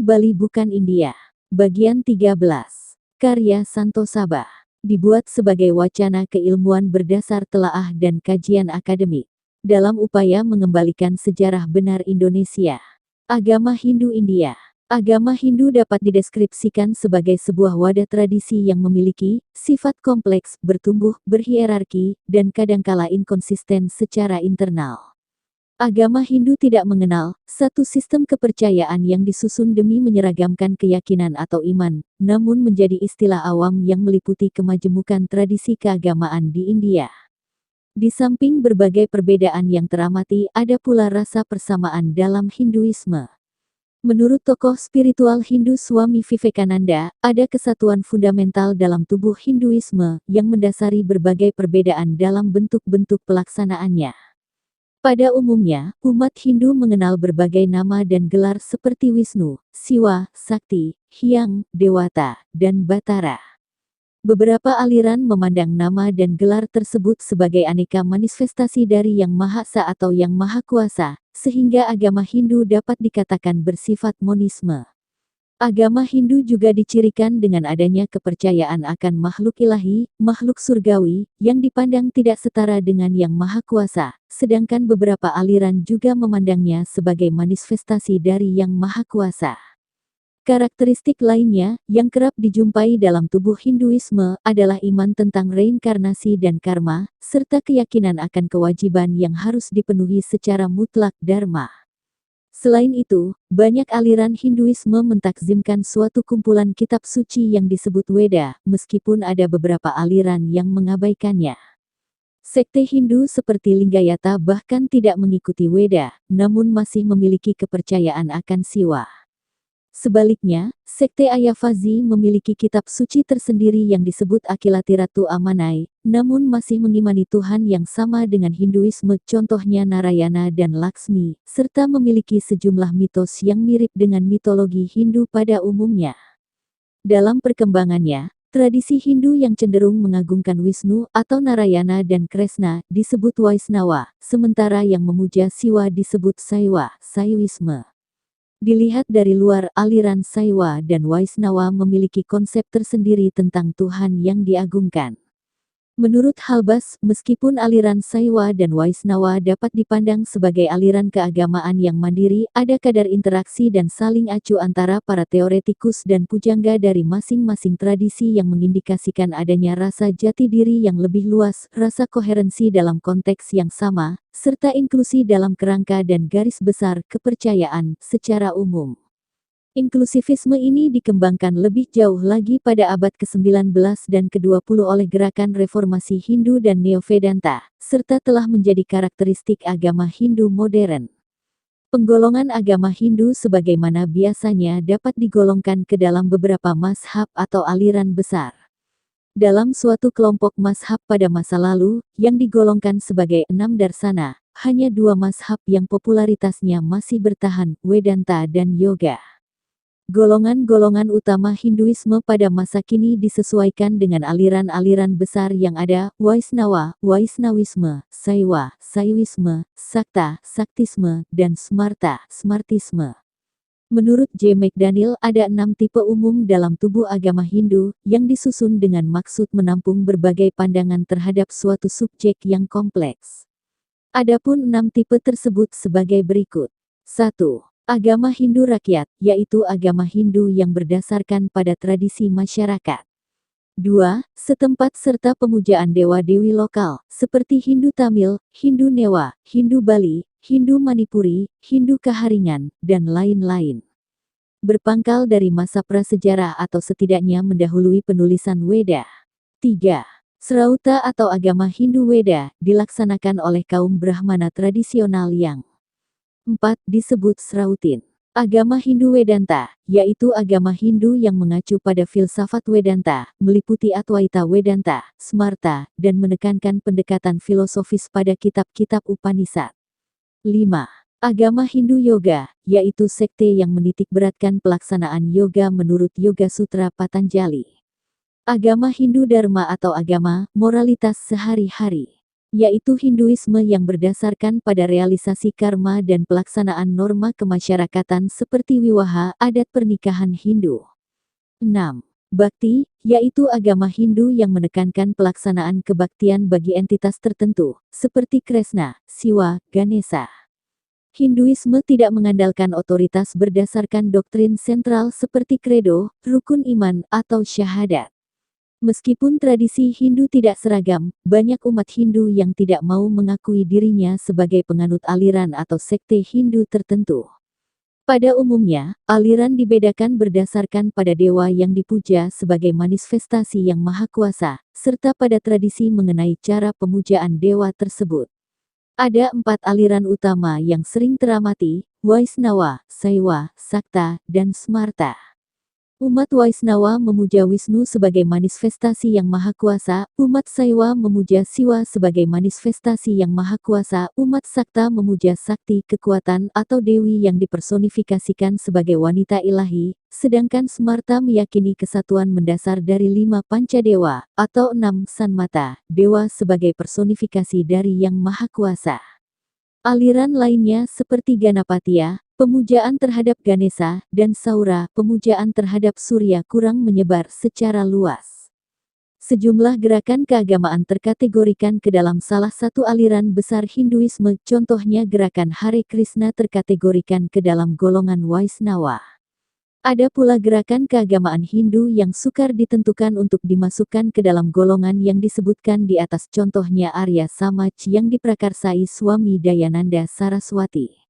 Bali bukan India. Bagian 13. Karya Santo Sabah. Dibuat sebagai wacana keilmuan berdasar telaah dan kajian akademik. Dalam upaya mengembalikan sejarah benar Indonesia. Agama Hindu India. Agama Hindu dapat dideskripsikan sebagai sebuah wadah tradisi yang memiliki sifat kompleks, bertumbuh, berhierarki, dan kadangkala inkonsisten secara internal. Agama Hindu tidak mengenal satu sistem kepercayaan yang disusun demi menyeragamkan keyakinan atau iman, namun menjadi istilah awam yang meliputi kemajemukan tradisi keagamaan di India. Di samping berbagai perbedaan yang teramati, ada pula rasa persamaan dalam Hinduisme. Menurut tokoh spiritual Hindu Swami Vivekananda, ada kesatuan fundamental dalam tubuh Hinduisme yang mendasari berbagai perbedaan dalam bentuk-bentuk pelaksanaannya. Pada umumnya, umat Hindu mengenal berbagai nama dan gelar seperti Wisnu, Siwa, Sakti, Hyang, Dewata, dan Batara. Beberapa aliran memandang nama dan gelar tersebut sebagai aneka manifestasi dari Yang Maha Esa atau Yang Maha Kuasa, sehingga agama Hindu dapat dikatakan bersifat monisme. Agama Hindu juga dicirikan dengan adanya kepercayaan akan makhluk ilahi, makhluk surgawi, yang dipandang tidak setara dengan Yang Maha Kuasa, sedangkan beberapa aliran juga memandangnya sebagai manifestasi dari Yang Maha Kuasa. Karakteristik lainnya, yang kerap dijumpai dalam tubuh Hinduisme, adalah iman tentang reinkarnasi dan karma, serta keyakinan akan kewajiban yang harus dipenuhi secara mutlak dharma. Selain itu, banyak aliran Hinduisme mentakzimkan suatu kumpulan kitab suci yang disebut Weda, meskipun ada beberapa aliran yang mengabaikannya. Sekte Hindu seperti Linggayata bahkan tidak mengikuti Weda, namun masih memiliki kepercayaan akan Siwa. Sebaliknya, Sekte Ayavazi memiliki kitab suci tersendiri yang disebut Akilatiratu Amanai, namun masih mengimani Tuhan yang sama dengan Hinduisme, contohnya Narayana dan Laksmi, serta memiliki sejumlah mitos yang mirip dengan mitologi Hindu pada umumnya. Dalam perkembangannya, tradisi Hindu yang cenderung mengagungkan Wisnu atau Narayana dan Kresna disebut Waisnawa, sementara yang memuja Siwa disebut Saiwa, Saiwisme. Dilihat dari luar, aliran Saiwa dan Waisnawa memiliki konsep tersendiri tentang Tuhan yang diagungkan. Menurut Halbas, meskipun aliran Saiwa dan Waisnawa dapat dipandang sebagai aliran keagamaan yang mandiri, ada kadar interaksi dan saling acuh antara para teoretikus dan pujangga dari masing-masing tradisi yang mengindikasikan adanya rasa jati diri yang lebih luas, rasa koherensi dalam konteks yang sama, serta inklusi dalam kerangka dan garis besar kepercayaan secara umum. Inklusivisme ini dikembangkan lebih jauh lagi pada abad ke-19 dan ke-20 oleh gerakan reformasi Hindu dan Neo-Vedanta, serta telah menjadi karakteristik agama Hindu modern. Penggolongan agama Hindu sebagaimana biasanya dapat digolongkan ke dalam beberapa mazhab atau aliran besar. Dalam suatu kelompok mazhab pada masa lalu, yang digolongkan sebagai 6 darsana, hanya 2 mazhab yang popularitasnya masih bertahan, Vedanta dan Yoga. Golongan-golongan utama Hinduisme pada masa kini disesuaikan dengan aliran-aliran besar yang ada, Waisnawa, Waisnawisme, Saiwa, Saiwisme, Sakta, Saktisme, dan Smarta, Smartisme. Menurut J. McDaniel, ada 6 tipe umum dalam tubuh agama Hindu, yang disusun dengan maksud menampung berbagai pandangan terhadap suatu subjek yang kompleks. Adapun 6 tipe tersebut sebagai berikut. 1. Agama Hindu rakyat, yaitu agama Hindu yang berdasarkan pada tradisi masyarakat. 2. Setempat serta pemujaan dewa-dewi lokal, seperti Hindu Tamil, Hindu Newa, Hindu Bali, Hindu Manipuri, Hindu Kaharingan, dan lain-lain. Berpangkal dari masa prasejarah atau setidaknya mendahului penulisan Weda. 3. Srauta atau agama Hindu Weda, dilaksanakan oleh kaum Brahmana tradisional yang 4. Disebut Srautin. Agama Hindu Vedanta, yaitu agama Hindu yang mengacu pada filsafat Vedanta, meliputi Advaita Vedanta, Smarta, dan menekankan pendekatan filosofis pada kitab-kitab Upanishad. 5. Agama Hindu Yoga, yaitu sekte yang menitikberatkan pelaksanaan yoga menurut Yoga Sutra Patanjali. Agama Hindu Dharma atau agama moralitas sehari-hari. yaitu Hinduisme yang berdasarkan pada realisasi karma dan pelaksanaan norma kemasyarakatan seperti wiwaha, adat pernikahan Hindu. 6. Bhakti, yaitu agama Hindu yang menekankan pelaksanaan kebaktian bagi entitas tertentu, seperti Krishna, Siwa, Ganesha. Hinduisme tidak mengandalkan otoritas berdasarkan doktrin sentral seperti kredo, rukun iman, atau syahadat. Meskipun tradisi Hindu tidak seragam, banyak umat Hindu yang tidak mau mengakui dirinya sebagai penganut aliran atau sekte Hindu tertentu. Pada umumnya, aliran dibedakan berdasarkan pada dewa yang dipuja sebagai manifestasi yang maha kuasa, serta pada tradisi mengenai cara pemujaan dewa tersebut. Ada 4 aliran utama yang sering teramati: Vaisnava, Saiva, Sakta, dan Smarta. Umat Vaisnava memuja Wisnu sebagai manifestasi yang maha kuasa, umat Saiva memuja Siwa sebagai manifestasi yang maha kuasa, umat Sakta memuja Sakti kekuatan atau dewi yang dipersonifikasikan sebagai wanita ilahi, sedangkan Smarta meyakini kesatuan mendasar dari 5 pancadewa, atau 6 Sanmata, dewa sebagai personifikasi dari yang maha kuasa. Aliran lainnya seperti Ganapatiya, pemujaan terhadap Ganesha, dan Saura, pemujaan terhadap Surya kurang menyebar secara luas. Sejumlah gerakan keagamaan terkategorikan ke dalam salah satu aliran besar Hinduisme, contohnya gerakan Hare Krishna terkategorikan ke dalam golongan Vaisnava. Ada pula gerakan keagamaan Hindu yang sukar ditentukan untuk dimasukkan ke dalam golongan yang disebutkan di atas, contohnya Arya Samaj yang diprakarsai Swami Dayananda Saraswati.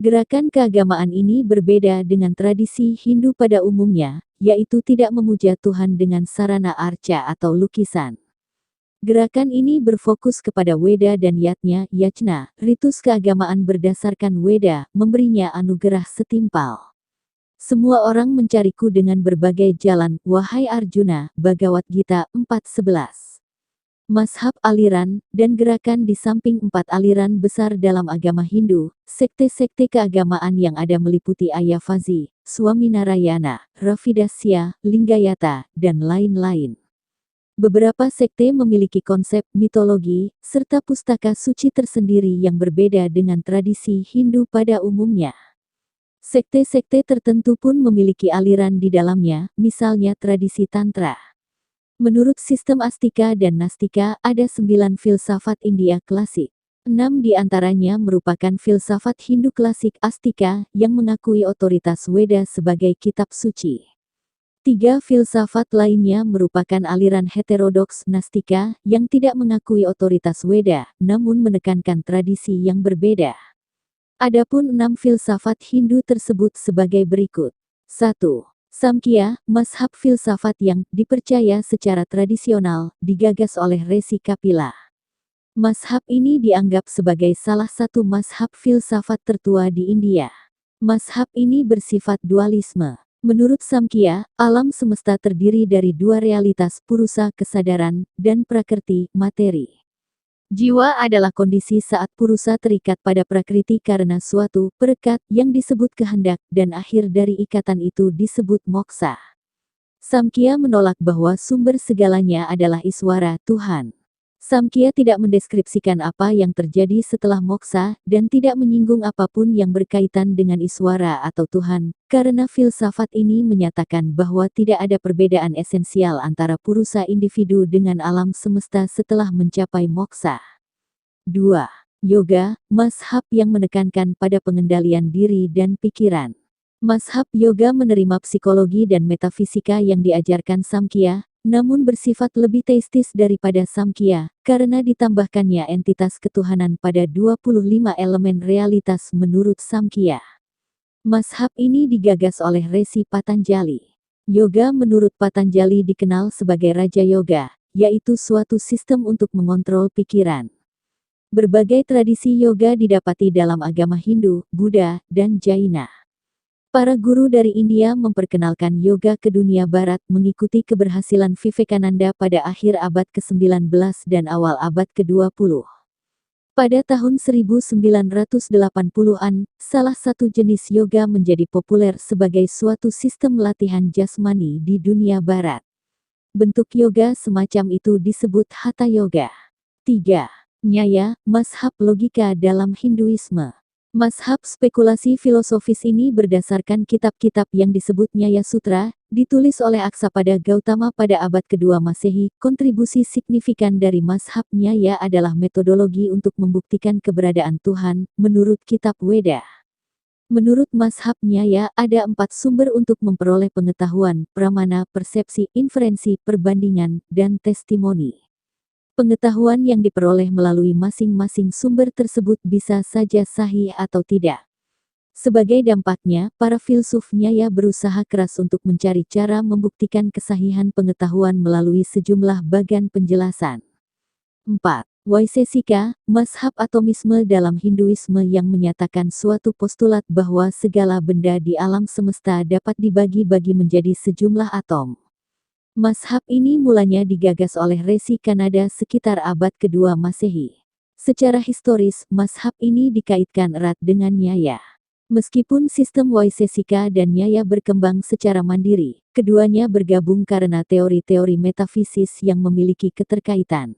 Gerakan keagamaan ini berbeda dengan tradisi Hindu pada umumnya, yaitu tidak memuja Tuhan dengan sarana arca atau lukisan. Gerakan ini berfokus kepada Weda dan Yajna, ritus keagamaan berdasarkan Weda, memberinya anugerah setimpal. Semua orang mencariku dengan berbagai jalan, wahai Arjuna, Bhagavad Gita 4.11. Mazhab aliran, dan gerakan di samping 4 aliran besar dalam agama Hindu, sekte-sekte keagamaan yang ada meliputi Ayavazi, Swaminarayana, Ravidasya, Lingayata, dan lain-lain. Beberapa sekte memiliki konsep mitologi, serta pustaka suci tersendiri yang berbeda dengan tradisi Hindu pada umumnya. Sekte-sekte tertentu pun memiliki aliran di dalamnya, misalnya tradisi Tantra. Menurut sistem Astika dan Nastika, ada 9 filsafat India klasik. 6 di antaranya merupakan filsafat Hindu klasik Astika, yang mengakui otoritas Weda sebagai kitab suci. 3 filsafat lainnya merupakan aliran heterodoks Nastika, yang tidak mengakui otoritas Weda, namun menekankan tradisi yang berbeda. Adapun 6 filsafat Hindu tersebut sebagai berikut. 1. Samkhya, mazhab filsafat yang dipercaya secara tradisional, digagas oleh Resi Kapila. Mazhab ini dianggap sebagai salah satu mazhab filsafat tertua di India. Mazhab ini bersifat dualisme. Menurut Samkhya, alam semesta terdiri dari 2 realitas, purusa kesadaran, dan prakriti, materi. Jiwa adalah kondisi saat purusa terikat pada prakriti karena suatu perekat yang disebut kehendak, dan akhir dari ikatan itu disebut moksa. Samkhya menolak bahwa sumber segalanya adalah Iswara, Tuhan. Samkhya tidak mendeskripsikan apa yang terjadi setelah moksa, dan tidak menyinggung apapun yang berkaitan dengan Iswara atau Tuhan, karena filsafat ini menyatakan bahwa tidak ada perbedaan esensial antara purusa individu dengan alam semesta setelah mencapai moksa. 2. Yoga, mazhab yang menekankan pada pengendalian diri dan pikiran. Mazhab yoga menerima psikologi dan metafisika yang diajarkan Samkhya, namun bersifat lebih teistis daripada Samkhya, karena ditambahkannya entitas ketuhanan pada 25 elemen realitas menurut Samkhya. Mazhab ini digagas oleh Resi Patanjali. Yoga menurut Patanjali dikenal sebagai Raja Yoga, yaitu suatu sistem untuk mengontrol pikiran. Berbagai tradisi yoga didapati dalam agama Hindu, Buddha, dan Jaina. Para guru dari India memperkenalkan yoga ke dunia barat mengikuti keberhasilan Vivekananda pada akhir abad ke-19 dan awal abad ke-20. Pada tahun 1980-an, salah satu jenis yoga menjadi populer sebagai suatu sistem latihan jasmani di dunia barat. Bentuk yoga semacam itu disebut Hatha Yoga. 3. Nyaya, mazhab logika dalam Hinduisme. Mazhab spekulasi filosofis ini berdasarkan kitab-kitab yang disebut Nyaya Sutra, ditulis oleh Aksapada Gautama pada abad kedua Masehi. Kontribusi signifikan dari mazhab Nyaya adalah metodologi untuk membuktikan keberadaan Tuhan, menurut kitab Weda. Menurut mazhab Nyaya, ada 4 sumber untuk memperoleh pengetahuan: pramana, persepsi, inferensi, perbandingan, dan testimoni. Pengetahuan yang diperoleh melalui masing-masing sumber tersebut bisa saja sahih atau tidak. Sebagai dampaknya, para filsuf Nyaya berusaha keras untuk mencari cara membuktikan kesahihan pengetahuan melalui sejumlah bagan penjelasan. 4. Vaisesika, mazhab atomisme dalam Hinduisme yang menyatakan suatu postulat bahwa segala benda di alam semesta dapat dibagi-bagi menjadi sejumlah atom. Mazhab ini mulanya digagas oleh Resi Kanada sekitar abad kedua Masehi. Secara historis, mazhab ini dikaitkan erat dengan Nyaya. Meskipun sistem Vaisesika dan Nyaya berkembang secara mandiri, keduanya bergabung karena teori-teori metafisis yang memiliki keterkaitan.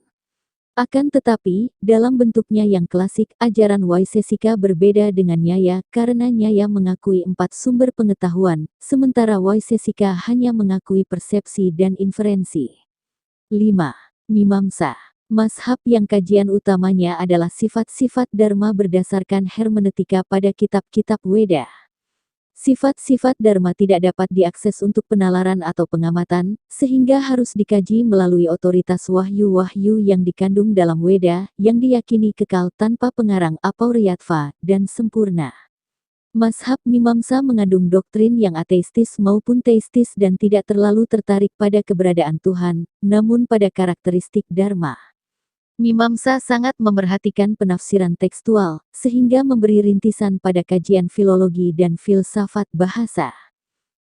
Akan tetapi, dalam bentuknya yang klasik, ajaran Vaisesika berbeda dengan Nyaya karena Nyaya mengakui 4 sumber pengetahuan, sementara Vaisesika hanya mengakui persepsi dan inferensi. 5. Mimamsa. Mazhab yang kajian utamanya adalah sifat-sifat dharma berdasarkan hermeneutika pada kitab-kitab Weda. Sifat-sifat dharma tidak dapat diakses untuk penalaran atau pengamatan, sehingga harus dikaji melalui otoritas wahyu-wahyu yang dikandung dalam Weda, yang diyakini kekal tanpa pengarang apauriyatva, dan sempurna. Mazhab Mimamsa mengandung doktrin yang ateistis maupun teistis dan tidak terlalu tertarik pada keberadaan Tuhan, namun pada karakteristik dharma. Mimamsa sangat memerhatikan penafsiran tekstual, sehingga memberi rintisan pada kajian filologi dan filsafat bahasa.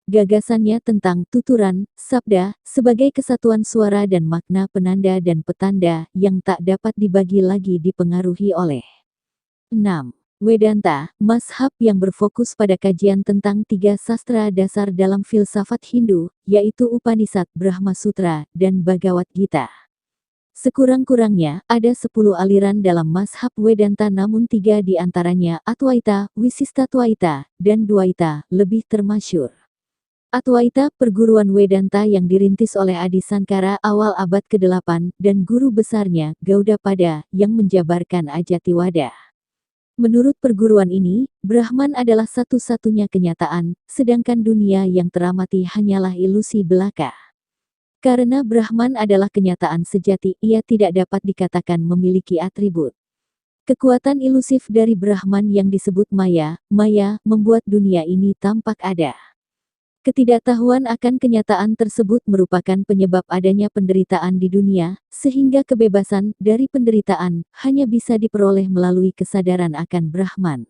Gagasannya tentang tuturan, sabda, sebagai kesatuan suara dan makna penanda dan petanda yang tak dapat dibagi lagi dipengaruhi oleh 6. Vedanta, mazhab yang berfokus pada kajian tentang 3 sastra dasar dalam filsafat Hindu, yaitu Upanishad, Brahma Sutra, dan Bhagavad Gita. Sekurang-kurangnya, ada 10 aliran dalam mazhab Vedanta namun 3 di antaranya Adwaita, Wisistatwaita, dan Dwaita, lebih termasyur. Adwaita, perguruan Vedanta yang dirintis oleh Adi Sankara awal abad ke-8, dan guru besarnya, Gaudapada, yang menjabarkan Ajatiwada. Menurut perguruan ini, Brahman adalah satu-satunya kenyataan, sedangkan dunia yang teramati hanyalah ilusi belaka. Karena Brahman adalah kenyataan sejati, ia tidak dapat dikatakan memiliki atribut. Kekuatan ilusif dari Brahman yang disebut Maya, membuat dunia ini tampak ada. Ketidaktahuan akan kenyataan tersebut merupakan penyebab adanya penderitaan di dunia, sehingga kebebasan dari penderitaan hanya bisa diperoleh melalui kesadaran akan Brahman.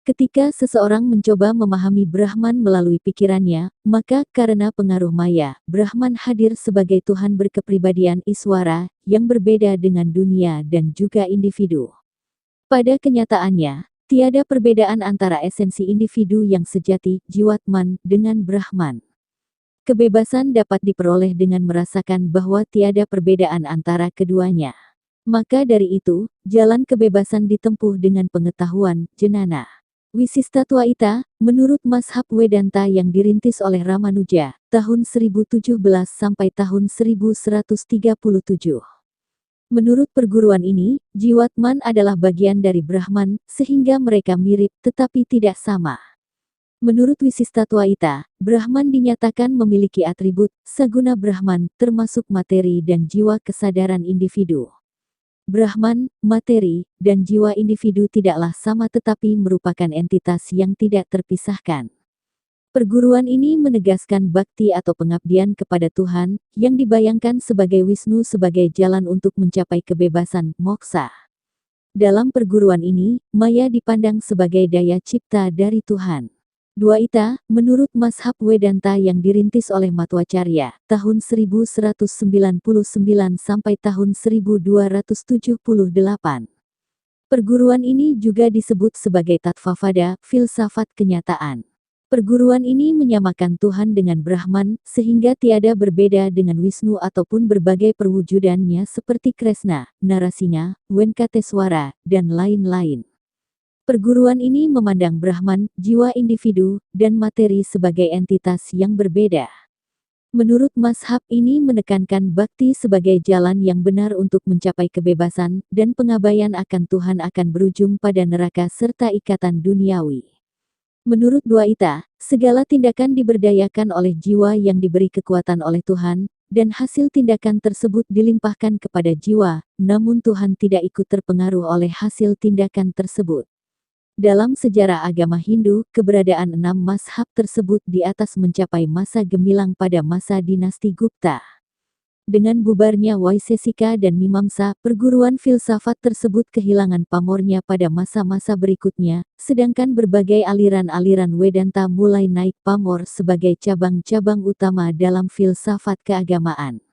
Ketika seseorang mencoba memahami Brahman melalui pikirannya, maka karena pengaruh Maya, Brahman hadir sebagai Tuhan berkepribadian Iswara, yang berbeda dengan dunia dan juga individu. Pada kenyataannya, tiada perbedaan antara esensi individu yang sejati, Jiwatman, dengan Brahman. Kebebasan dapat diperoleh dengan merasakan bahwa tiada perbedaan antara keduanya. Maka dari itu, jalan kebebasan ditempuh dengan pengetahuan, jnana. Wisistatwaita, menurut mazhab Vedanta yang dirintis oleh Ramanuja, tahun 1017 sampai tahun 1137. Menurut perguruan ini, Jiwatman adalah bagian dari Brahman, sehingga mereka mirip tetapi tidak sama. Menurut Wisistatwaita, Brahman dinyatakan memiliki atribut, saguna Brahman, termasuk materi dan jiwa kesadaran individu. Brahman, materi, dan jiwa individu tidaklah sama tetapi merupakan entitas yang tidak terpisahkan. Perguruan ini menegaskan bakti atau pengabdian kepada Tuhan, yang dibayangkan sebagai Wisnu sebagai jalan untuk mencapai kebebasan, moksa. Dalam perguruan ini, Maya dipandang sebagai daya cipta dari Tuhan. Dwaita, menurut mazhab Vedanta yang dirintis oleh Matwacarya, tahun 1199 sampai tahun 1278. Perguruan ini juga disebut sebagai Tattvavada, filsafat kenyataan. Perguruan ini menyamakan Tuhan dengan Brahman, sehingga tiada berbeda dengan Wisnu ataupun berbagai perwujudannya seperti Kresna, Narasingha, Venkateswara, dan lain-lain. Perguruan ini memandang Brahman, jiwa individu, dan materi sebagai entitas yang berbeda. Menurut mazhab ini menekankan bakti sebagai jalan yang benar untuk mencapai kebebasan, dan pengabaian akan Tuhan akan berujung pada neraka serta ikatan duniawi. Menurut Dwaita, segala tindakan diberdayakan oleh jiwa yang diberi kekuatan oleh Tuhan, dan hasil tindakan tersebut dilimpahkan kepada jiwa, namun Tuhan tidak ikut terpengaruh oleh hasil tindakan tersebut. Dalam sejarah agama Hindu, keberadaan 6 mazhab tersebut di atas mencapai masa gemilang pada masa dinasti Gupta. Dengan bubarnya Vaisesika dan Mimamsa, perguruan filsafat tersebut kehilangan pamornya pada masa-masa berikutnya, sedangkan berbagai aliran-aliran Vedanta mulai naik pamor sebagai cabang-cabang utama dalam filsafat keagamaan.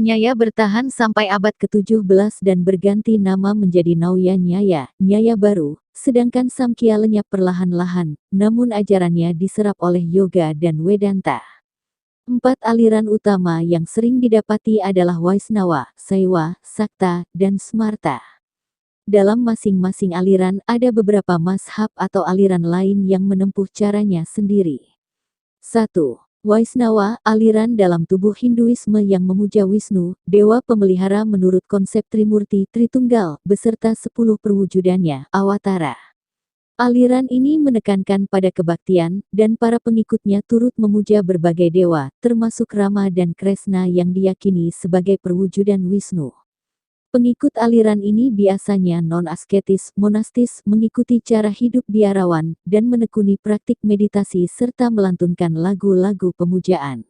Nyaya bertahan sampai abad ke-17 dan berganti nama menjadi Nauya Nyaya, Nyaya baru, sedangkan Samkhya lenyap perlahan-lahan, namun ajarannya diserap oleh Yoga dan Vedanta. 4 aliran utama yang sering didapati adalah Vaisnava, Saiwa, Sakta, dan Smarta. Dalam masing-masing aliran ada beberapa mazhab atau aliran lain yang menempuh caranya sendiri. 1. Vaisnava, aliran dalam tubuh Hinduisme yang memuja Wisnu, dewa pemelihara menurut konsep Trimurti Tritunggal, beserta 10 perwujudannya, Awatara. Aliran ini menekankan pada kebaktian, dan para pengikutnya turut memuja berbagai dewa, termasuk Rama dan Kresna yang diyakini sebagai perwujudan Wisnu. Pengikut aliran ini biasanya non-asketis, monastis, mengikuti cara hidup biarawan, dan menekuni praktik meditasi serta melantunkan lagu-lagu pemujaan.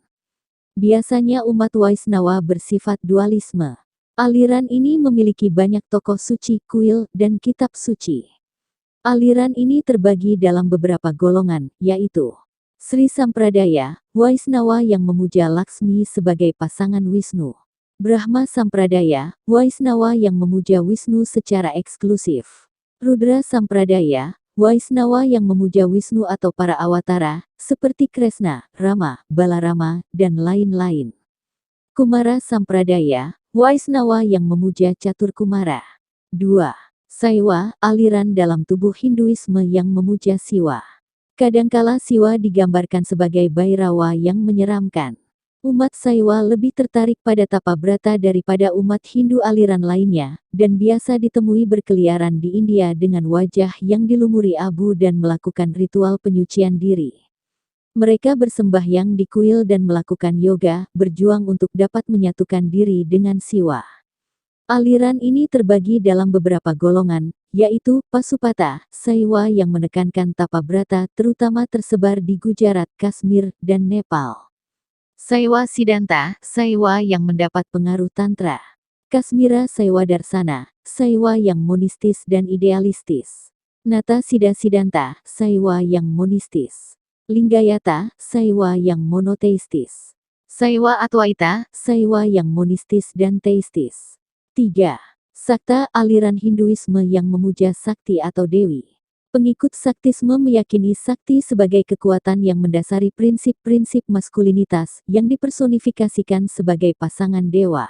Biasanya umat Vaisnava bersifat dualisme. Aliran ini memiliki banyak tokoh suci, kuil, dan kitab suci. Aliran ini terbagi dalam beberapa golongan, yaitu Sri Sampradaya, Vaisnava yang memuja Laksmi sebagai pasangan Wisnu. Brahma Sampradaya, Vaisnava yang memuja Wisnu secara eksklusif. Rudra Sampradaya, Vaisnava yang memuja Wisnu atau para awatara, seperti Kresna, Rama, Balarama, dan lain-lain. Kumara Sampradaya, Vaisnava yang memuja Catur Kumara. 2. Saiwa, aliran dalam tubuh Hinduisme yang memuja Siwa. Kadangkala Siwa digambarkan sebagai Bhairawa yang menyeramkan. Umat Saiwa lebih tertarik pada tapa brata daripada umat Hindu aliran lainnya, dan biasa ditemui berkeliaran di India dengan wajah yang dilumuri abu dan melakukan ritual penyucian diri. Mereka bersembahyang di kuil dan melakukan yoga, berjuang untuk dapat menyatukan diri dengan Siwa. Aliran ini terbagi dalam beberapa golongan, yaitu Pasupata, Saiwa yang menekankan tapa brata terutama tersebar di Gujarat, Kashmir, dan Nepal. Saiwa Siddhanta, Saiwa yang mendapat pengaruh Tantra. Kashmira Saiwa Darsana, Saiwa yang monistis dan idealistis. Nata Siddha Siddhanta, Saiwa yang monistis. Linggayata, Saiwa yang monoteistis. Saiwa Adwaita, Saiwa yang monistis dan teistis. 3. Sakta, aliran Hinduisme yang memuja Sakti atau Dewi. Pengikut Saktisme meyakini Sakti sebagai kekuatan yang mendasari prinsip-prinsip maskulinitas yang dipersonifikasikan sebagai pasangan dewa.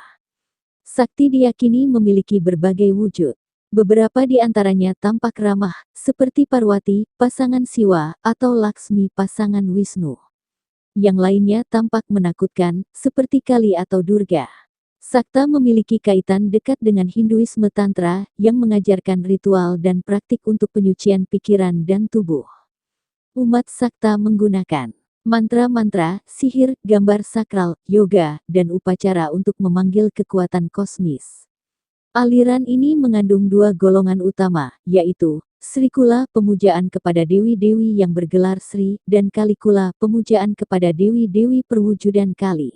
Sakti diyakini memiliki berbagai wujud. Beberapa di antaranya tampak ramah, seperti Parwati, pasangan Siwa, atau Laksmi, pasangan Wisnu. Yang lainnya tampak menakutkan, seperti Kali atau Durga. Sakta memiliki kaitan dekat dengan Hinduisme Tantra, yang mengajarkan ritual dan praktik untuk penyucian pikiran dan tubuh. Umat Sakta menggunakan mantra-mantra, sihir, gambar sakral, yoga, dan upacara untuk memanggil kekuatan kosmis. Aliran ini mengandung 2 golongan utama, yaitu Srikula, pemujaan kepada dewi-dewi yang bergelar Sri, dan Kalikula, pemujaan kepada dewi-dewi perwujudan Kali.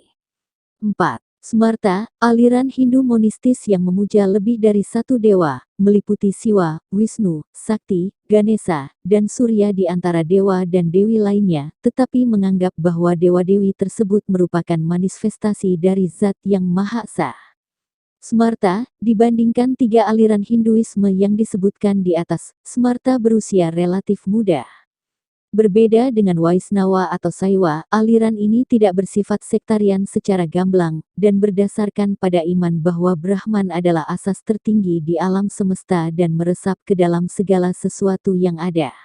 4. Smarta, aliran Hindu monistis yang memuja lebih dari 1 dewa, meliputi Siwa, Wisnu, Sakti, Ganesha, dan Surya di antara dewa dan dewi lainnya, tetapi menganggap bahwa dewa-dewi tersebut merupakan manifestasi dari Zat yang Maha Esa. Smarta, dibandingkan 3 aliran Hinduisme yang disebutkan di atas, Smarta berusia relatif muda. Berbeda dengan Vaisnava atau Saiwa, aliran ini tidak bersifat sektarian secara gamblang, dan berdasarkan pada iman bahwa Brahman adalah asas tertinggi di alam semesta dan meresap ke dalam segala sesuatu yang ada.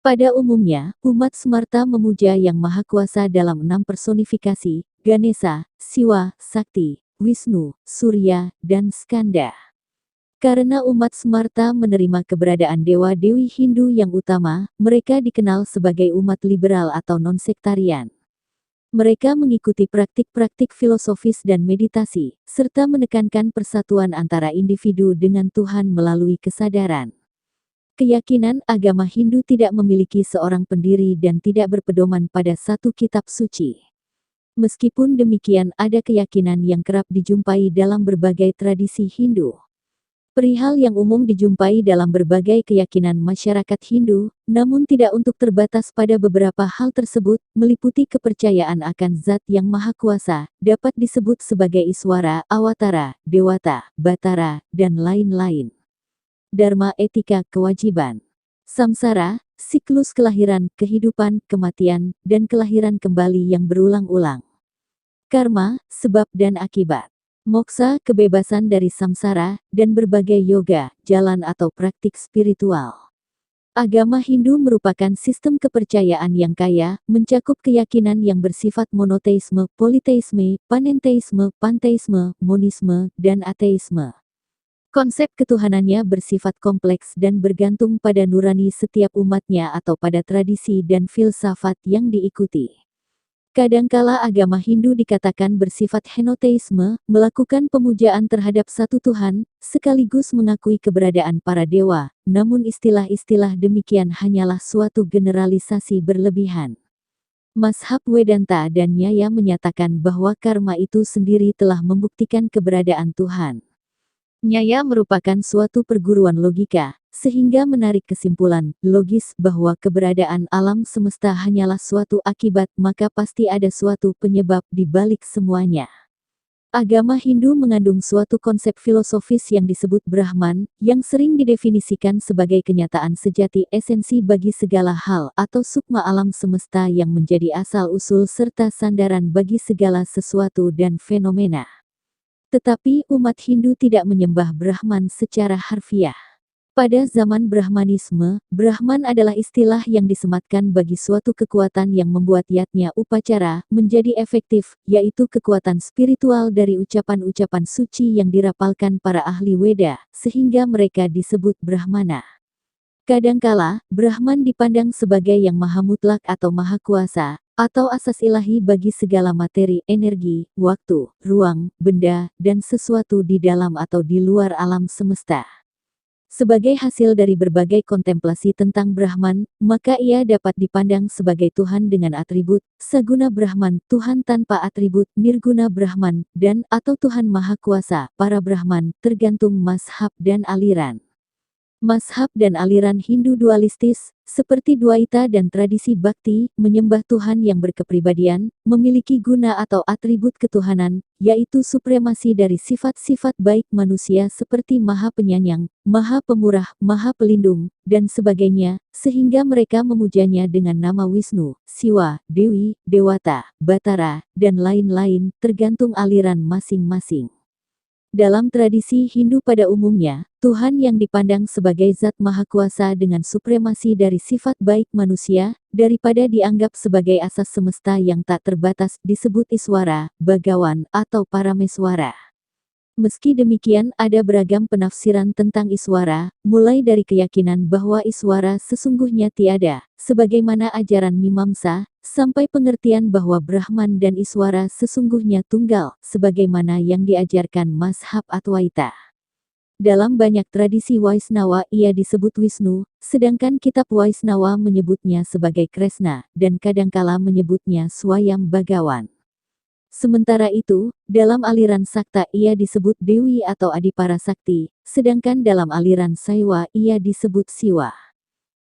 Pada umumnya, umat Smarta memuja Yang Maha Kuasa dalam 6 personifikasi, Ganesha, Siwa, Sakti, Wisnu, Surya, dan Skanda. Karena umat Smarta menerima keberadaan dewa-dewi Hindu yang utama, mereka dikenal sebagai umat liberal atau non-sektarian. Mereka mengikuti praktik-praktik filosofis dan meditasi, serta menekankan persatuan antara individu dengan Tuhan melalui kesadaran. Keyakinan agama Hindu tidak memiliki seorang pendiri dan tidak berpedoman pada satu kitab suci. Meskipun demikian, ada keyakinan yang kerap dijumpai dalam berbagai tradisi Hindu. Perihal yang umum dijumpai dalam berbagai keyakinan masyarakat Hindu, namun tidak untuk terbatas pada beberapa hal tersebut, meliputi kepercayaan akan Zat yang Maha Kuasa, dapat disebut sebagai Iswara, Awatara, Dewata, Batara, dan lain-lain. Dharma, etika, kewajiban. Samsara, siklus kelahiran, kehidupan, kematian, dan kelahiran kembali yang berulang-ulang. Karma, sebab dan akibat. Moksa, kebebasan dari samsara, dan berbagai yoga, jalan atau praktik spiritual. Agama Hindu merupakan sistem kepercayaan yang kaya, mencakup keyakinan yang bersifat monoteisme, politeisme, panenteisme, panteisme, monisme, dan ateisme. Konsep ketuhanannya bersifat kompleks dan bergantung pada nurani setiap umatnya atau pada tradisi dan filsafat yang diikuti. Kadangkala agama Hindu dikatakan bersifat henoteisme, melakukan pemujaan terhadap satu Tuhan, sekaligus mengakui keberadaan para dewa, namun istilah-istilah demikian hanyalah suatu generalisasi berlebihan. Mazhab Vedanta dan Nyaya menyatakan bahwa karma itu sendiri telah membuktikan keberadaan Tuhan. Nyaya merupakan suatu perguruan logika, sehingga menarik kesimpulan logis bahwa keberadaan alam semesta hanyalah suatu akibat, maka pasti ada suatu penyebab di balik semuanya. Agama Hindu mengandung suatu konsep filosofis yang disebut Brahman, yang sering didefinisikan sebagai kenyataan sejati esensi bagi segala hal atau sukma alam semesta yang menjadi asal-usul serta sandaran bagi segala sesuatu dan fenomena. Tetapi umat Hindu tidak menyembah Brahman secara harfiah. Pada zaman Brahmanisme, Brahman adalah istilah yang disematkan bagi suatu kekuatan yang membuat yatnya upacara menjadi efektif, yaitu kekuatan spiritual dari ucapan-ucapan suci yang dirapalkan para ahli Weda, sehingga mereka disebut Brahmana. Kadangkala, Brahman dipandang sebagai yang maha mutlak atau maha kuasa, atau asas ilahi bagi segala materi, energi, waktu, ruang, benda, dan sesuatu di dalam atau di luar alam semesta. Sebagai hasil dari berbagai kontemplasi tentang Brahman, maka ia dapat dipandang sebagai Tuhan dengan atribut, Saguna Brahman, Tuhan tanpa atribut, Nirguna Brahman, dan atau Tuhan Maha Kuasa, para Brahman, tergantung mazhab dan aliran. Mazhab dan aliran Hindu dualistis, seperti Dwaita dan tradisi Bhakti, menyembah Tuhan yang berkepribadian, memiliki guna atau atribut ketuhanan, yaitu supremasi dari sifat-sifat baik manusia seperti Maha Penyayang, Maha Pemurah, Maha Pelindung, dan sebagainya, sehingga mereka memujanya dengan nama Wisnu, Siwa, Dewi, Dewata, Batara, dan lain-lain, tergantung aliran masing-masing. Dalam tradisi Hindu pada umumnya, Tuhan yang dipandang sebagai Zat Maha Kuasa dengan supremasi dari sifat baik manusia, daripada dianggap sebagai asas semesta yang tak terbatas, disebut Iswara, Bagawan, atau Parameswara. Meski demikian, ada beragam penafsiran tentang Iswara, mulai dari keyakinan bahwa Iswara sesungguhnya tiada, sebagaimana ajaran Mimamsa, sampai pengertian bahwa Brahman dan Iswara sesungguhnya tunggal, sebagaimana yang diajarkan mazhab Adwaita. Dalam banyak tradisi Vaisnava ia disebut Wisnu, sedangkan kitab Vaisnava menyebutnya sebagai Kresna, dan kadangkala menyebutnya Swayam Bagawan. Sementara itu, dalam aliran Sakta ia disebut Dewi atau Adipara Sakti, sedangkan dalam aliran Saiwa ia disebut Siwa.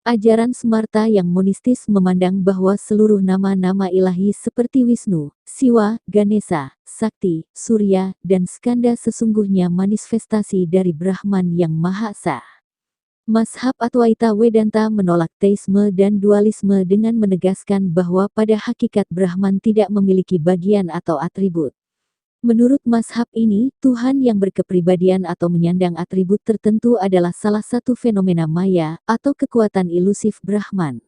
Ajaran Smarta yang monistis memandang bahwa seluruh nama-nama ilahi seperti Wisnu, Siwa, Ganesha, Sakti, Surya, dan Skanda sesungguhnya manifestasi dari Brahman yang Maha Esa. Mazhab Adwaita Vedanta menolak teisme dan dualisme dengan menegaskan bahwa pada hakikat Brahman tidak memiliki bagian atau atribut. Menurut mazhab ini, Tuhan yang berkepribadian atau menyandang atribut tertentu adalah salah satu fenomena maya atau kekuatan ilusif Brahman.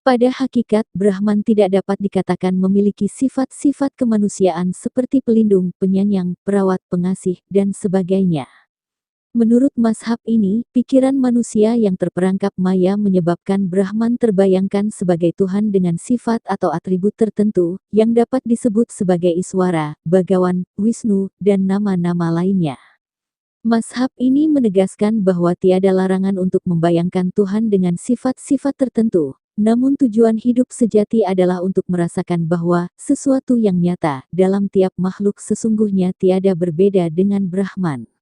Pada hakikat, Brahman tidak dapat dikatakan memiliki sifat-sifat kemanusiaan seperti pelindung, penyayang, perawat, pengasih, dan sebagainya. Menurut mazhab ini, pikiran manusia yang terperangkap maya menyebabkan Brahman terbayangkan sebagai Tuhan dengan sifat atau atribut tertentu, yang dapat disebut sebagai Iswara, Bhagawan, Wisnu, dan nama-nama lainnya. Mazhab ini menegaskan bahwa tiada larangan untuk membayangkan Tuhan dengan sifat-sifat tertentu, namun tujuan hidup sejati adalah untuk merasakan bahwa sesuatu yang nyata dalam tiap makhluk sesungguhnya tiada berbeda dengan Brahman.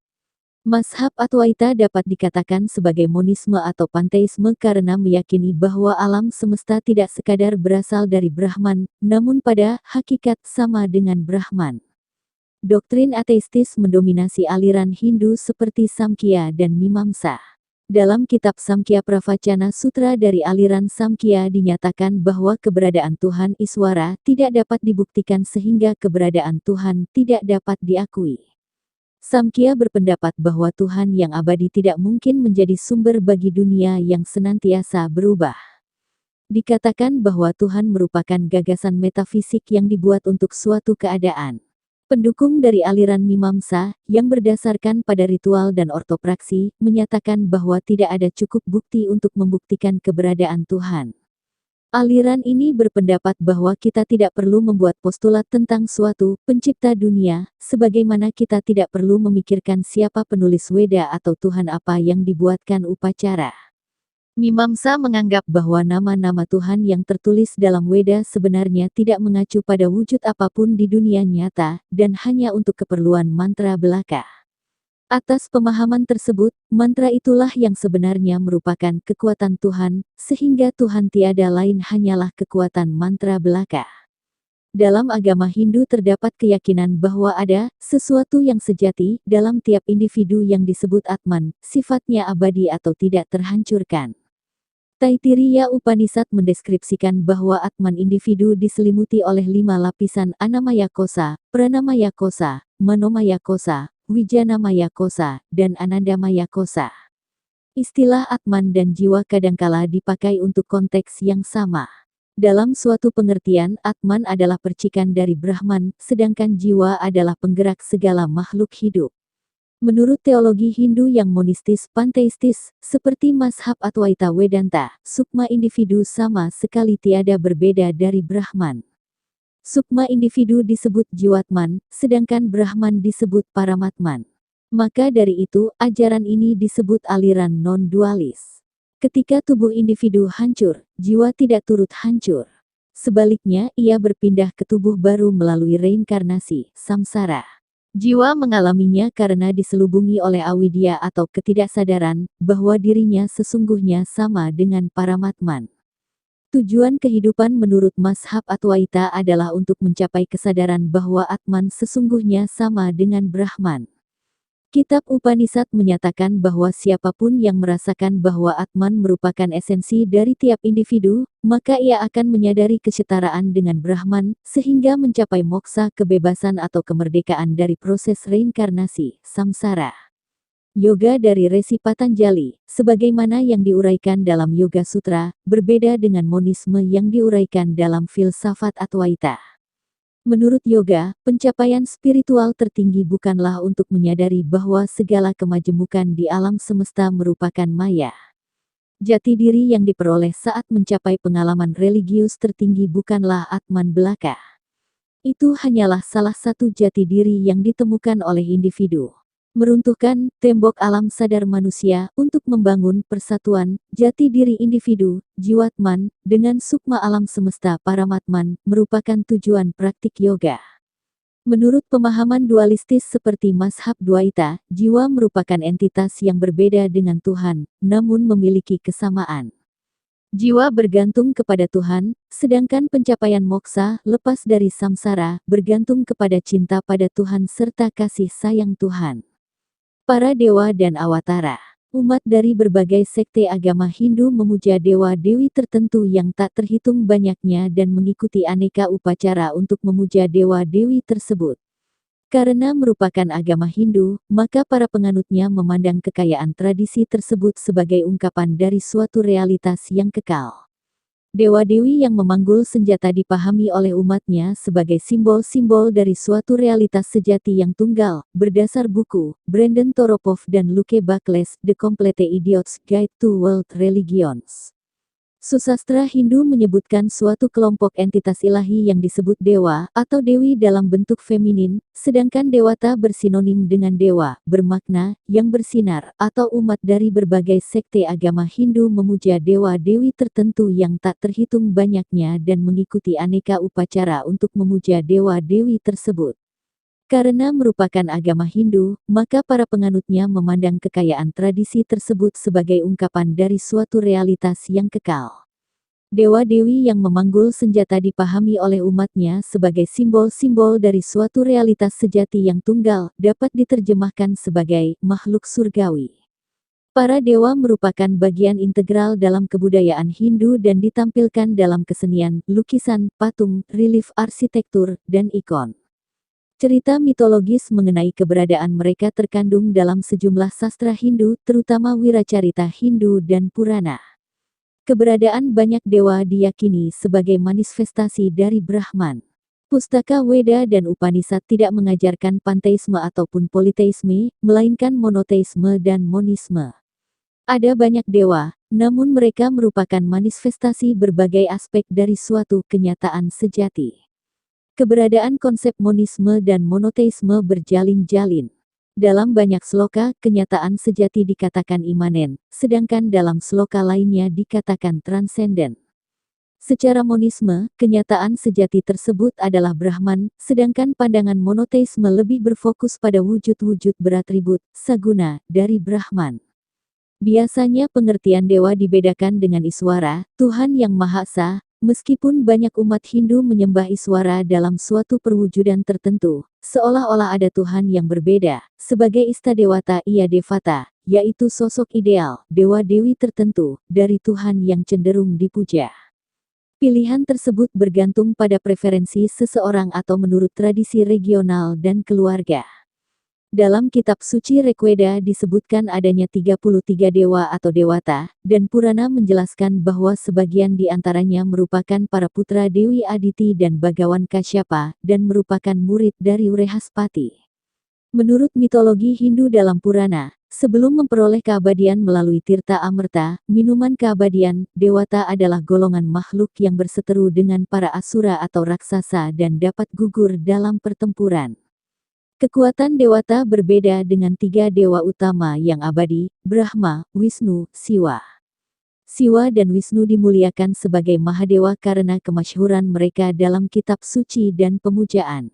Mazhab Adwaita dapat dikatakan sebagai monisme atau panteisme karena meyakini bahwa alam semesta tidak sekadar berasal dari Brahman, namun pada hakikat sama dengan Brahman. Doktrin ateistis mendominasi aliran Hindu seperti Samkhya dan Mimamsa. Dalam kitab Samkhya Pravachana Sutra dari aliran Samkhya dinyatakan bahwa keberadaan Tuhan Iswara tidak dapat dibuktikan sehingga keberadaan Tuhan tidak dapat diakui. Samkhya berpendapat bahwa Tuhan yang abadi tidak mungkin menjadi sumber bagi dunia yang senantiasa berubah. Dikatakan bahwa Tuhan merupakan gagasan metafisik yang dibuat untuk suatu keadaan. Pendukung dari aliran Mimamsa, yang berdasarkan pada ritual dan ortopraksi, menyatakan bahwa tidak ada cukup bukti untuk membuktikan keberadaan Tuhan. Aliran ini berpendapat bahwa kita tidak perlu membuat postulat tentang suatu pencipta dunia, sebagaimana kita tidak perlu memikirkan siapa penulis Weda atau Tuhan apa yang dibuatkan upacara. Mimamsa menganggap bahwa nama-nama Tuhan yang tertulis dalam Weda sebenarnya tidak mengacu pada wujud apapun di dunia nyata, dan hanya untuk keperluan mantra belaka. Atas pemahaman tersebut, mantra itulah yang sebenarnya merupakan kekuatan Tuhan, sehingga Tuhan tiada lain hanyalah kekuatan mantra belaka. Dalam agama Hindu terdapat keyakinan bahwa ada sesuatu yang sejati dalam tiap individu yang disebut Atman, sifatnya abadi atau tidak terhancurkan. Taittiriya Upanishad mendeskripsikan bahwa Atman individu diselimuti oleh 5 lapisan Annamaya Kosa, Pranamaya Kosa, Manomaya Kosa, Wijanamaya Kosa, dan Anandamaya Kosa. Istilah Atman dan jiwa kadangkala dipakai untuk konteks yang sama. Dalam suatu pengertian, Atman adalah percikan dari Brahman, sedangkan jiwa adalah penggerak segala makhluk hidup. Menurut teologi Hindu yang monistis panteistis, seperti mazhab Adwaita Vedanta, sukma individu sama sekali tiada berbeda dari Brahman. Sukma individu disebut jiwatman, sedangkan Brahman disebut paramatman. Maka dari itu, ajaran ini disebut aliran non-dualis. Ketika tubuh individu hancur, jiwa tidak turut hancur. Sebaliknya, ia berpindah ke tubuh baru melalui reinkarnasi, samsara. Jiwa mengalaminya karena diselubungi oleh avidya atau ketidaksadaran, bahwa dirinya sesungguhnya sama dengan paramatman. Tujuan kehidupan menurut mazhab Adwaita adalah untuk mencapai kesadaran bahwa Atman sesungguhnya sama dengan Brahman. Kitab Upanishad menyatakan bahwa siapapun yang merasakan bahwa Atman merupakan esensi dari tiap individu, maka ia akan menyadari kesetaraan dengan Brahman, sehingga mencapai moksa kebebasan atau kemerdekaan dari proses reinkarnasi, samsara. Yoga dari Resi Patanjali, sebagaimana yang diuraikan dalam Yoga Sutra, berbeda dengan monisme yang diuraikan dalam filsafat Adwaita. Menurut yoga, pencapaian spiritual tertinggi bukanlah untuk menyadari bahwa segala kemajemukan di alam semesta merupakan maya. Jati diri yang diperoleh saat mencapai pengalaman religius tertinggi bukanlah Atman belaka. Itu hanyalah salah satu jati diri yang ditemukan oleh individu. Meruntuhkan tembok alam sadar manusia untuk membangun persatuan jati diri individu, jiwatman, dengan sukma alam semesta paramatman, merupakan tujuan praktik yoga. Menurut pemahaman dualistis seperti mazhab Dwaita, jiwa merupakan entitas yang berbeda dengan Tuhan, namun memiliki kesamaan. Jiwa bergantung kepada Tuhan, sedangkan pencapaian moksa, lepas dari samsara, bergantung kepada cinta pada Tuhan serta kasih sayang Tuhan. Para dewa dan awatara. Umat dari berbagai sekte agama Hindu memuja dewa-dewi tertentu yang tak terhitung banyaknya dan mengikuti aneka upacara untuk memuja dewa-dewi tersebut. Karena merupakan agama Hindu, maka para penganutnya memandang kekayaan tradisi tersebut sebagai ungkapan dari suatu realitas yang kekal. Dewa-dewi yang memanggul senjata dipahami oleh umatnya sebagai simbol-simbol dari suatu realitas sejati yang tunggal, berdasar buku, Brandon Toropov dan Luke Buckley's The Complete Idiot's Guide to World Religions. Susastra Hindu menyebutkan suatu kelompok entitas ilahi yang disebut dewa atau dewi dalam bentuk feminin, sedangkan dewata bersinonim dengan dewa, bermakna yang bersinar, atau umat dari berbagai sekte agama Hindu memuja dewa-dewi tertentu yang tak terhitung banyaknya dan mengikuti aneka upacara untuk memuja dewa-dewi tersebut. Karena merupakan agama Hindu, maka para penganutnya memandang kekayaan tradisi tersebut sebagai ungkapan dari suatu realitas yang kekal. Dewa-dewi yang memanggul senjata dipahami oleh umatnya sebagai simbol-simbol dari suatu realitas sejati yang tunggal, dapat diterjemahkan sebagai makhluk surgawi. Para dewa merupakan bagian integral dalam kebudayaan Hindu dan ditampilkan dalam kesenian, lukisan, patung, relief arsitektur, dan ikon. Cerita mitologis mengenai keberadaan mereka terkandung dalam sejumlah sastra Hindu, terutama Wiracarita Hindu dan Purana. Keberadaan banyak dewa diyakini sebagai manifestasi dari Brahman. Pustaka Weda dan Upanishad tidak mengajarkan panteisme ataupun politeisme, melainkan monoteisme dan monisme. Ada banyak dewa, namun mereka merupakan manifestasi berbagai aspek dari suatu kenyataan sejati. Keberadaan konsep monisme dan monoteisme berjalin-jalin. Dalam banyak sloka, kenyataan sejati dikatakan imanen, sedangkan dalam sloka lainnya dikatakan transenden. Secara monisme, kenyataan sejati tersebut adalah Brahman, sedangkan pandangan monoteisme lebih berfokus pada wujud-wujud beratribut, saguna, dari Brahman. Biasanya pengertian dewa dibedakan dengan Iswara, Tuhan yang Maha Esa. Meskipun banyak umat Hindu menyembah Iswara dalam suatu perwujudan tertentu, seolah-olah ada Tuhan yang berbeda, sebagai Istadewata ia Devata, yaitu sosok ideal, dewa-dewi tertentu, dari Tuhan yang cenderung dipuja. Pilihan tersebut bergantung pada preferensi seseorang atau menurut tradisi regional dan keluarga. Dalam kitab suci Rigveda disebutkan adanya 33 dewa atau dewata, dan Purana menjelaskan bahwa sebagian di antaranya merupakan para putra Dewi Aditi dan Bagawan Kasyapa, dan merupakan murid dari Wrehaspati. Menurut mitologi Hindu dalam Purana, sebelum memperoleh keabadian melalui Tirta Amerta, minuman keabadian, dewata adalah golongan makhluk yang berseteru dengan para asura atau raksasa dan dapat gugur dalam pertempuran. Kekuatan dewata berbeda dengan 3 dewa utama yang abadi, Brahma, Wisnu, Siwa. Siwa dan Wisnu dimuliakan sebagai Mahadewa karena kemasyhuran mereka dalam kitab suci dan pemujaan.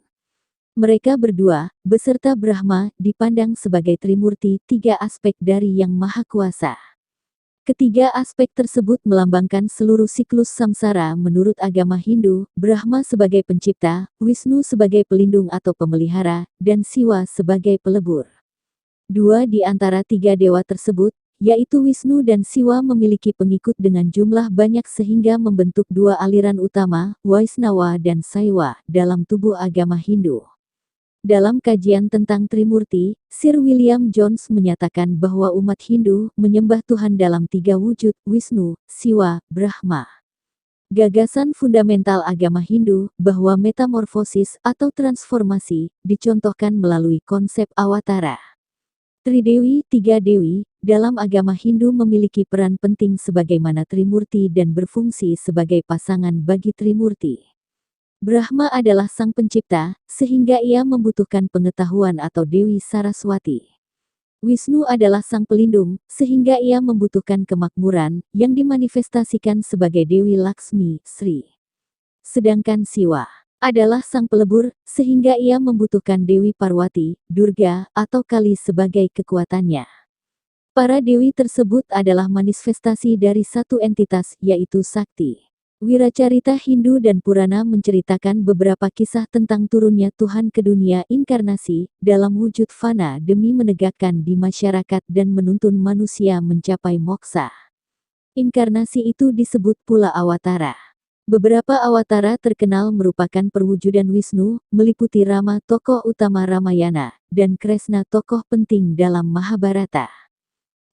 Mereka berdua, beserta Brahma, dipandang sebagai Trimurti, 3 aspek dari Yang Maha Kuasa. Ketiga aspek tersebut melambangkan seluruh siklus samsara menurut agama Hindu, Brahma sebagai pencipta, Wisnu sebagai pelindung atau pemelihara, dan Siwa sebagai pelebur. 2 di antara 3 dewa tersebut, yaitu Wisnu dan Siwa memiliki pengikut dengan jumlah banyak sehingga membentuk 2 aliran utama, Vaisnava dan Saiwa, dalam tubuh agama Hindu. Dalam kajian tentang Trimurti, Sir William Jones menyatakan bahwa umat Hindu menyembah Tuhan dalam 3 wujud, Wisnu, Siwa, Brahma. Gagasan fundamental agama Hindu, bahwa metamorfosis atau transformasi, dicontohkan melalui konsep awatara. Tridewi, 3 dewi, dalam agama Hindu memiliki peran penting sebagaimana Trimurti dan berfungsi sebagai pasangan bagi Trimurti. Brahma adalah sang pencipta, sehingga ia membutuhkan pengetahuan atau Dewi Saraswati. Wisnu adalah sang pelindung, sehingga ia membutuhkan kemakmuran, yang dimanifestasikan sebagai Dewi Laksmi, Sri. Sedangkan Siwa adalah sang pelebur, sehingga ia membutuhkan Dewi Parwati, Durga, atau Kali sebagai kekuatannya. Para dewi tersebut adalah manifestasi dari satu entitas, yaitu Sakti. Wiracarita Hindu dan Purana menceritakan beberapa kisah tentang turunnya Tuhan ke dunia inkarnasi, dalam wujud fana demi menegakkan di masyarakat dan menuntun manusia mencapai moksa. Inkarnasi itu disebut pula awatara. Beberapa awatara terkenal merupakan perwujudan Wisnu, meliputi Rama tokoh utama Ramayana, dan Kresna tokoh penting dalam Mahabharata.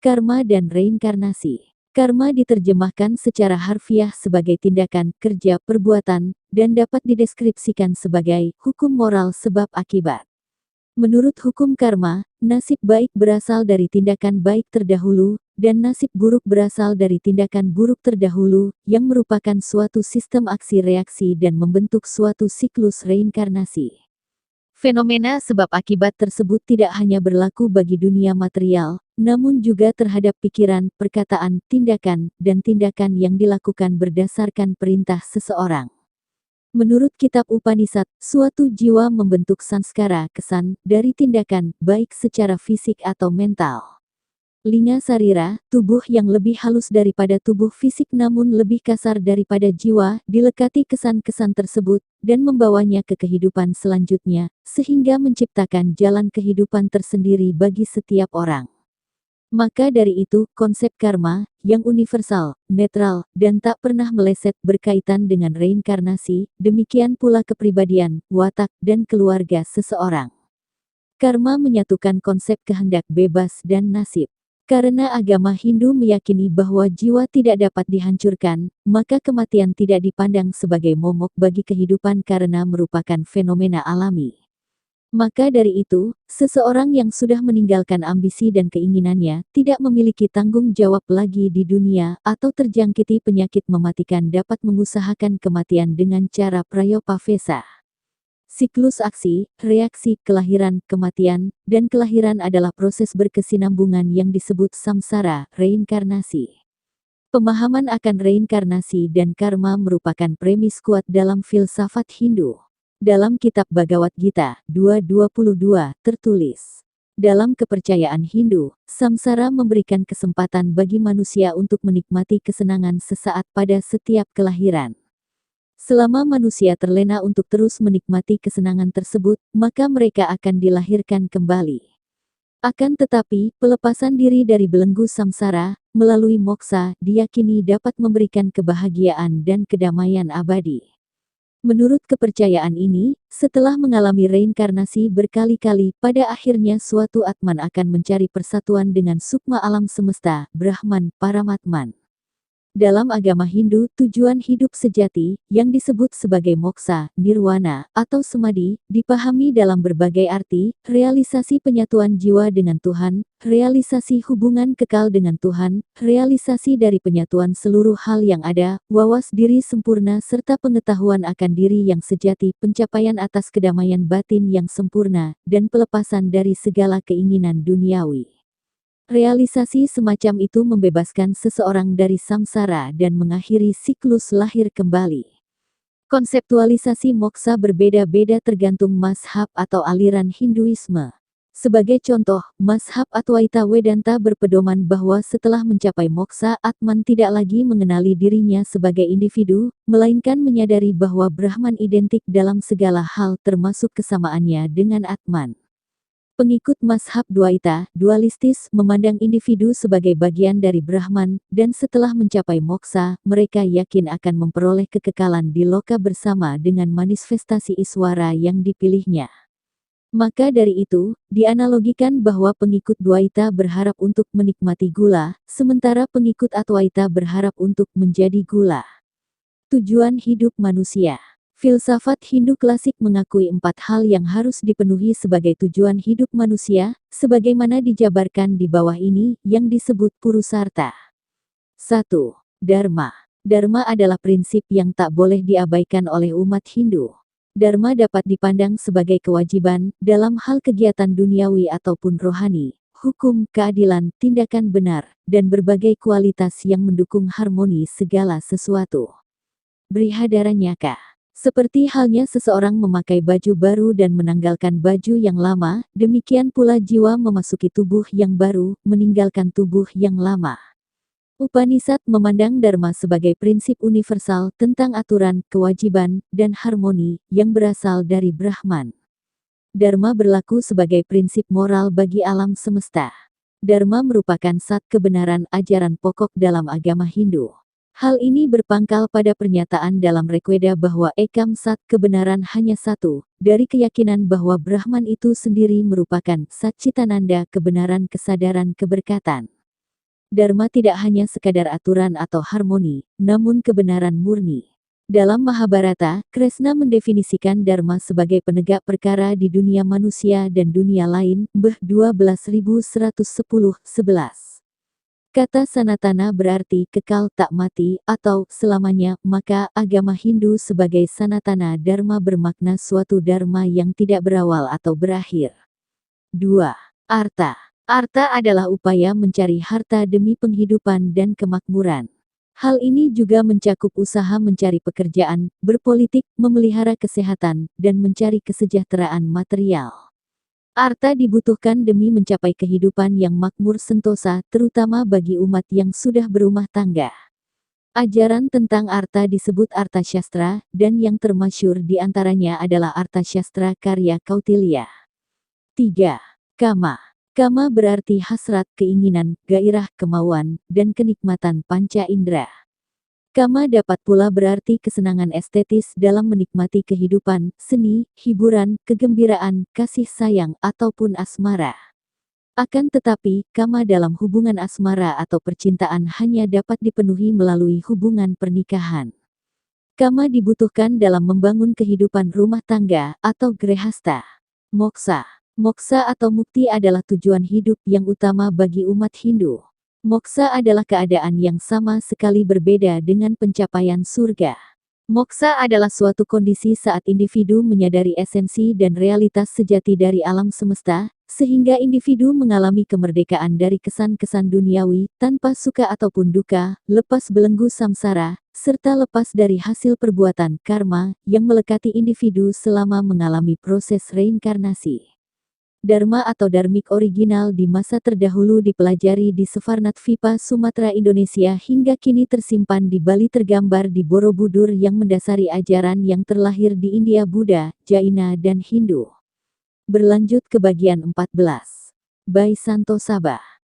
Karma dan reinkarnasi. Karma diterjemahkan secara harfiah sebagai tindakan, kerja, perbuatan, dan dapat dideskripsikan sebagai hukum moral sebab akibat. Menurut hukum karma, nasib baik berasal dari tindakan baik terdahulu, dan nasib buruk berasal dari tindakan buruk terdahulu, yang merupakan suatu sistem aksi-reaksi dan membentuk suatu siklus reinkarnasi. Fenomena sebab akibat tersebut tidak hanya berlaku bagi dunia material, namun juga terhadap pikiran, perkataan, tindakan, dan tindakan yang dilakukan berdasarkan perintah seseorang. Menurut kitab Upanishad, suatu jiwa membentuk sanskara kesan dari tindakan, baik secara fisik atau mental. Linga sarira, tubuh yang lebih halus daripada tubuh fisik namun lebih kasar daripada jiwa, dilekati kesan-kesan tersebut, dan membawanya ke kehidupan selanjutnya, sehingga menciptakan jalan kehidupan tersendiri bagi setiap orang. Maka dari itu, konsep karma, yang universal, netral, dan tak pernah meleset berkaitan dengan reinkarnasi, demikian pula kepribadian, watak, dan keluarga seseorang. Karma menyatukan konsep kehendak bebas dan nasib. Karena agama Hindu meyakini bahwa jiwa tidak dapat dihancurkan, maka kematian tidak dipandang sebagai momok bagi kehidupan karena merupakan fenomena alami. Maka dari itu, seseorang yang sudah meninggalkan ambisi dan keinginannya, tidak memiliki tanggung jawab lagi di dunia, atau terjangkiti penyakit mematikan dapat mengusahakan kematian dengan cara prayopavesa. Siklus aksi, reaksi, kelahiran, kematian, dan kelahiran adalah proses berkesinambungan yang disebut samsara, reinkarnasi. Pemahaman akan reinkarnasi dan karma merupakan premis kuat dalam filsafat Hindu. Dalam kitab Bhagavad Gita 2.22 tertulis, dalam kepercayaan Hindu, samsara memberikan kesempatan bagi manusia untuk menikmati kesenangan sesaat pada setiap kelahiran. Selama manusia terlena untuk terus menikmati kesenangan tersebut, maka mereka akan dilahirkan kembali. Akan tetapi, pelepasan diri dari belenggu samsara, melalui moksa, diyakini dapat memberikan kebahagiaan dan kedamaian abadi. Menurut kepercayaan ini, setelah mengalami reinkarnasi berkali-kali, pada akhirnya suatu Atman akan mencari persatuan dengan sukma alam semesta, Brahman, Paramatman. Dalam agama Hindu, tujuan hidup sejati, yang disebut sebagai moksa, nirwana, atau samadhi, dipahami dalam berbagai arti, realisasi penyatuan jiwa dengan Tuhan, realisasi hubungan kekal dengan Tuhan, realisasi dari penyatuan seluruh hal yang ada, wawas diri sempurna serta pengetahuan akan diri yang sejati, pencapaian atas kedamaian batin yang sempurna, dan pelepasan dari segala keinginan duniawi. Realisasi semacam itu membebaskan seseorang dari samsara dan mengakhiri siklus lahir kembali. Konseptualisasi moksa berbeda-beda tergantung mazhab atau aliran Hinduisme. Sebagai contoh, mazhab Advaita Vedanta berpedoman bahwa setelah mencapai moksa, Atman tidak lagi mengenali dirinya sebagai individu, melainkan menyadari bahwa Brahman identik dalam segala hal termasuk kesamaannya dengan Atman. Pengikut mazhab Dwaita, dualistis, memandang individu sebagai bagian dari Brahman, dan setelah mencapai moksa, mereka yakin akan memperoleh kekekalan di loka bersama dengan manifestasi iswara yang dipilihnya. Maka dari itu, dianalogikan bahwa pengikut Dwaita berharap untuk menikmati gula, sementara pengikut Adwaita berharap untuk menjadi gula. Tujuan hidup manusia. Filsafat Hindu klasik mengakui 4 hal yang harus dipenuhi sebagai tujuan hidup manusia, sebagaimana dijabarkan di bawah ini, yang disebut purusarta. 1. Dharma. Dharma adalah prinsip yang tak boleh diabaikan oleh umat Hindu. Dharma dapat dipandang sebagai kewajiban, dalam hal kegiatan duniawi ataupun rohani, hukum, keadilan, tindakan benar, dan berbagai kualitas yang mendukung harmoni segala sesuatu. Brihadaranyaka. Seperti halnya seseorang memakai baju baru dan menanggalkan baju yang lama, demikian pula jiwa memasuki tubuh yang baru, meninggalkan tubuh yang lama. Upanishad memandang Dharma sebagai prinsip universal tentang aturan, kewajiban, dan harmoni yang berasal dari Brahman. Dharma berlaku sebagai prinsip moral bagi alam semesta. Dharma merupakan sat kebenaran ajaran pokok dalam agama Hindu. Hal ini berpangkal pada pernyataan dalam Rigveda bahwa Ekam Sat kebenaran hanya satu, dari keyakinan bahwa Brahman itu sendiri merupakan Sat Chitananda kebenaran kesadaran keberkatan. Dharma tidak hanya sekadar aturan atau harmoni, namun kebenaran murni. Dalam Mahabharata, Kresna mendefinisikan Dharma sebagai penegak perkara di dunia manusia dan dunia lain, Bh 12.110-11. Kata Sanatana berarti kekal tak mati atau selamanya, maka agama Hindu sebagai Sanatana Dharma bermakna suatu Dharma yang tidak berawal atau berakhir. 2. Arta. Arta adalah upaya mencari harta demi penghidupan dan kemakmuran. Hal ini juga mencakup usaha mencari pekerjaan, berpolitik, memelihara kesehatan, dan mencari kesejahteraan material. Arta dibutuhkan demi mencapai kehidupan yang makmur sentosa, terutama bagi umat yang sudah berumah tangga. Ajaran tentang arta disebut Arta Shastra, dan yang termasyhur di antaranya adalah Arta Shastra karya Kautilya. 3. Kama. Kama berarti hasrat, keinginan, gairah, kemauan, dan kenikmatan panca indera. Kama dapat pula berarti kesenangan estetis dalam menikmati kehidupan, seni, hiburan, kegembiraan, kasih sayang, ataupun asmara. Akan tetapi, kama dalam hubungan asmara atau percintaan hanya dapat dipenuhi melalui hubungan pernikahan. Kama dibutuhkan dalam membangun kehidupan rumah tangga atau grehasta. Moksa. Moksa atau mukti adalah tujuan hidup yang utama bagi umat Hindu. Moksa adalah keadaan yang sama sekali berbeda dengan pencapaian surga. Moksa adalah suatu kondisi saat individu menyadari esensi dan realitas sejati dari alam semesta, sehingga individu mengalami kemerdekaan dari kesan-kesan duniawi, tanpa suka ataupun duka, lepas belenggu samsara, serta lepas dari hasil perbuatan karma, yang melekati individu selama mengalami proses reinkarnasi. Dharma atau Dharmik original di masa terdahulu dipelajari di Savarnatvipa Sumatera Indonesia hingga kini tersimpan di Bali tergambar di Borobudur yang mendasari ajaran yang terlahir di India Buddha, Jaina dan Hindu. Berlanjut ke bagian 14. By Santo Sabah.